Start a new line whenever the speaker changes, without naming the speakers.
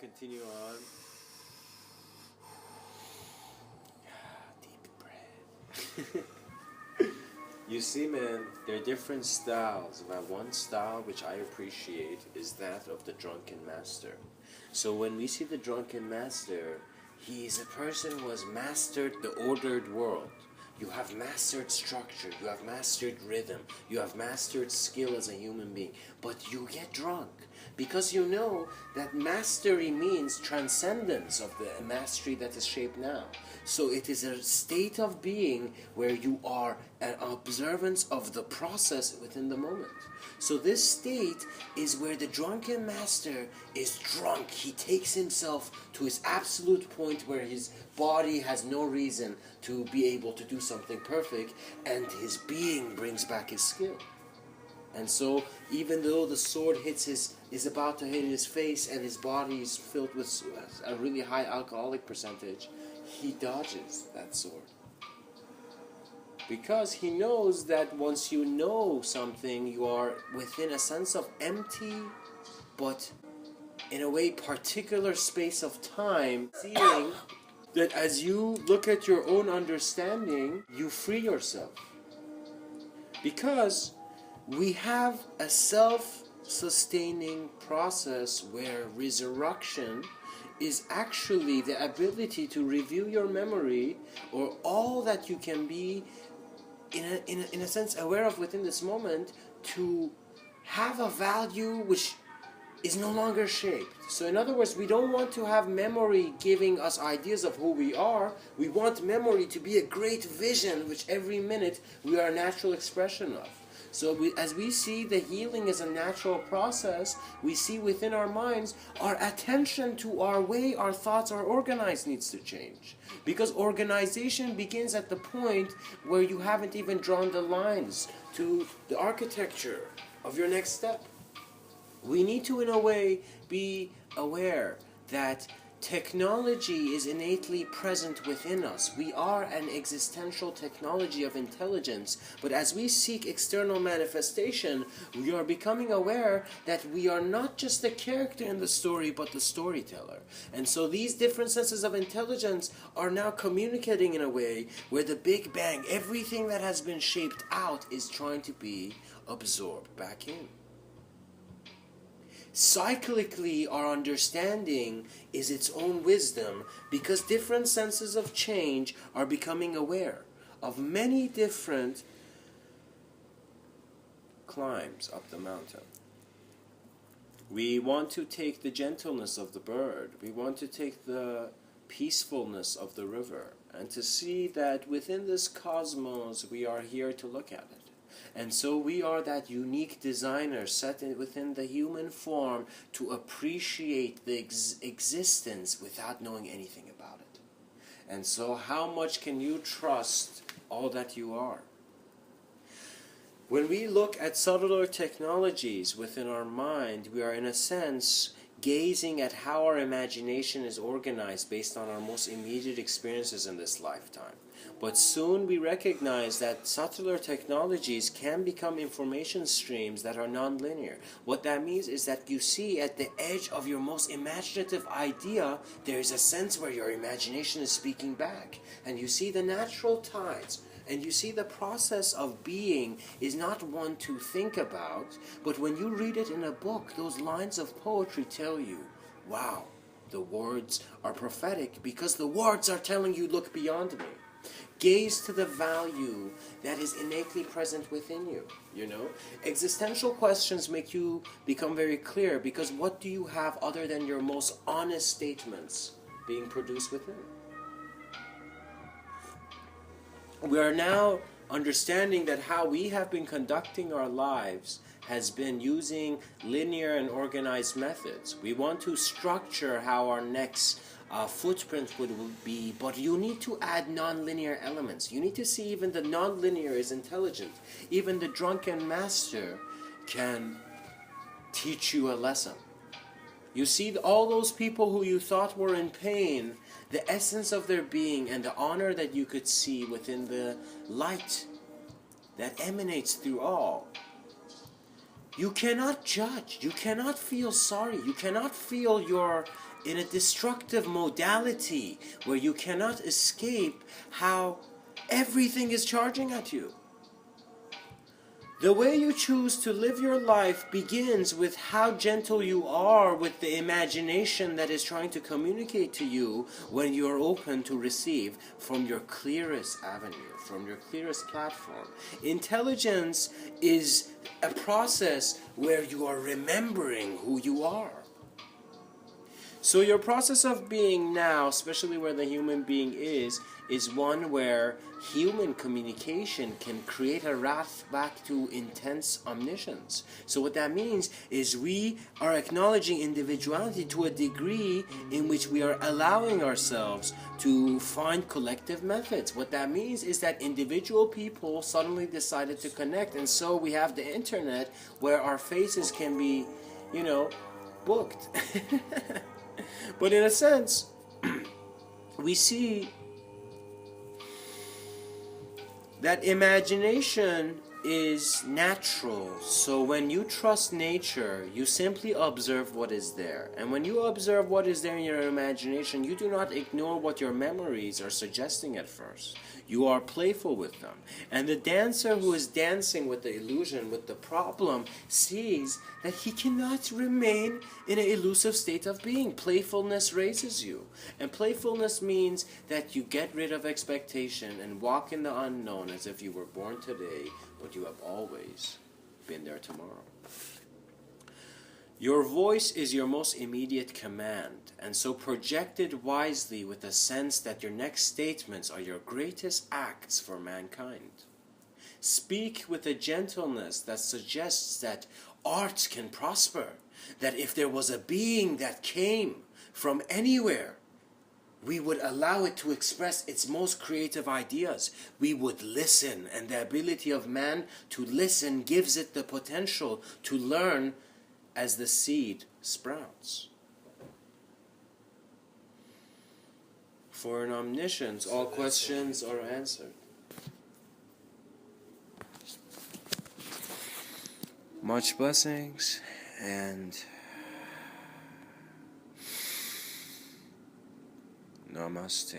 continue on. Deep breath. You see, man, there are different styles. But one style which I appreciate is that of the drunken master. So when we see the drunken master, he is a person who has mastered the ordered world. You have mastered structure, you have mastered rhythm, you have mastered skill as a human being, but you get drunk because you know that mastery means transcendence of the mastery that is shaped now. So it is a state of being where you are an observance of the process within the moment. So this state is where the drunken master is drunk. He takes himself to his absolute point where his body has no reason to be able to do something perfect, and his being brings back his skill. And so even though the sword is about to hit his face and his body is filled with a really high alcoholic percentage, he dodges that sword. Because he knows that once you know something, you are within a sense of empty, but in a way particular space of time, seeing that as you look at your own understanding, you free yourself. Because we have a self-sustaining process where resurrection is actually the ability to review your memory, or all that you can be in a sense aware of within this moment, to have a value which is no longer shaped. So in other words, we don't want to have memory giving us ideas of who we are. We want memory to be a great vision which every minute we are a natural expression of. So as we see the healing as a natural process, we see within our minds our attention to our way our thoughts are organized needs to change. Because organization begins at the point where you haven't even drawn the lines to the architecture of your next step. We need to, in a way, be aware that technology is innately present within us. We are an existential technology of intelligence, but as we seek external manifestation, we are becoming aware that we are not just the character in the story, but the storyteller. And so these different senses of intelligence are now communicating in a way where the Big Bang, everything that has been shaped out, is trying to be absorbed back in. Cyclically, our understanding is its own wisdom, because different senses of change are becoming aware of many different climbs up the mountain. We want to take the gentleness of the bird, we want to take the peacefulness of the river, and to see that within this cosmos we are here to look at it. And so we are that unique designer set within the human form to appreciate the existence without knowing anything about it. And so how much can you trust all that you are? When we look at subtler technologies within our mind, we are in a sense gazing at how our imagination is organized based on our most immediate experiences in this lifetime. But soon we recognize that subtler technologies can become information streams that are non-linear. What that means is that you see at the edge of your most imaginative idea, there is a sense where your imagination is speaking back. And you see the natural tides. And you see the process of being is not one to think about, but when you read it in a book, those lines of poetry tell you, wow, the words are prophetic because the words are telling you, look beyond me. Gaze to the value that is innately present within you, you know. Existential questions make you become very clear, because what do you have other than your most honest statements being produced within? We are now understanding that how we have been conducting our lives has been using linear and organized methods. We want to structure how our next footprint would be, but you need to add non-linear elements. You need to see even the non-linear is intelligent. Even the drunken master can teach you a lesson. You see all those people who you thought were in pain, the essence of their being and the honor that you could see within the light that emanates through all You cannot judge. You cannot feel sorry. You cannot feel you're in a destructive modality where you cannot escape how everything is charging at you. The way you choose to live your life begins with how gentle you are with the imagination that is trying to communicate to you when you are open to receive from your clearest avenue, from your clearest platform. Intelligence is a process where you are remembering who you are. So your process of being now, especially where the human being is one where human communication can create a wrath back to intense omniscience. So what that means is we are acknowledging individuality to a degree in which we are allowing ourselves to find collective methods. What that means is that individual people suddenly decided to connect, and so we have the internet where our faces can be, booked. But in a sense, we see that imagination is natural. So when you trust nature, you simply observe what is there. And when you observe what is there in your imagination, you do not ignore what your memories are suggesting at first. You are playful with them. And the dancer who is dancing with the illusion, with the problem, sees that he cannot remain in an elusive state of being. Playfulness raises you. And playfulness means that you get rid of expectation and walk in the unknown as if you were born today, but you have always been there tomorrow. Your voice is your most immediate command, and so project it wisely with a sense that your next statements are your greatest acts for mankind. Speak with a gentleness that suggests that art can prosper, that if there was a being that came from anywhere, we would allow it to express its most creative ideas. We would listen, and the ability of man to listen gives it the potential to learn as the seed sprouts. For an omniscience, all questions are answered. Much blessings, and namaste.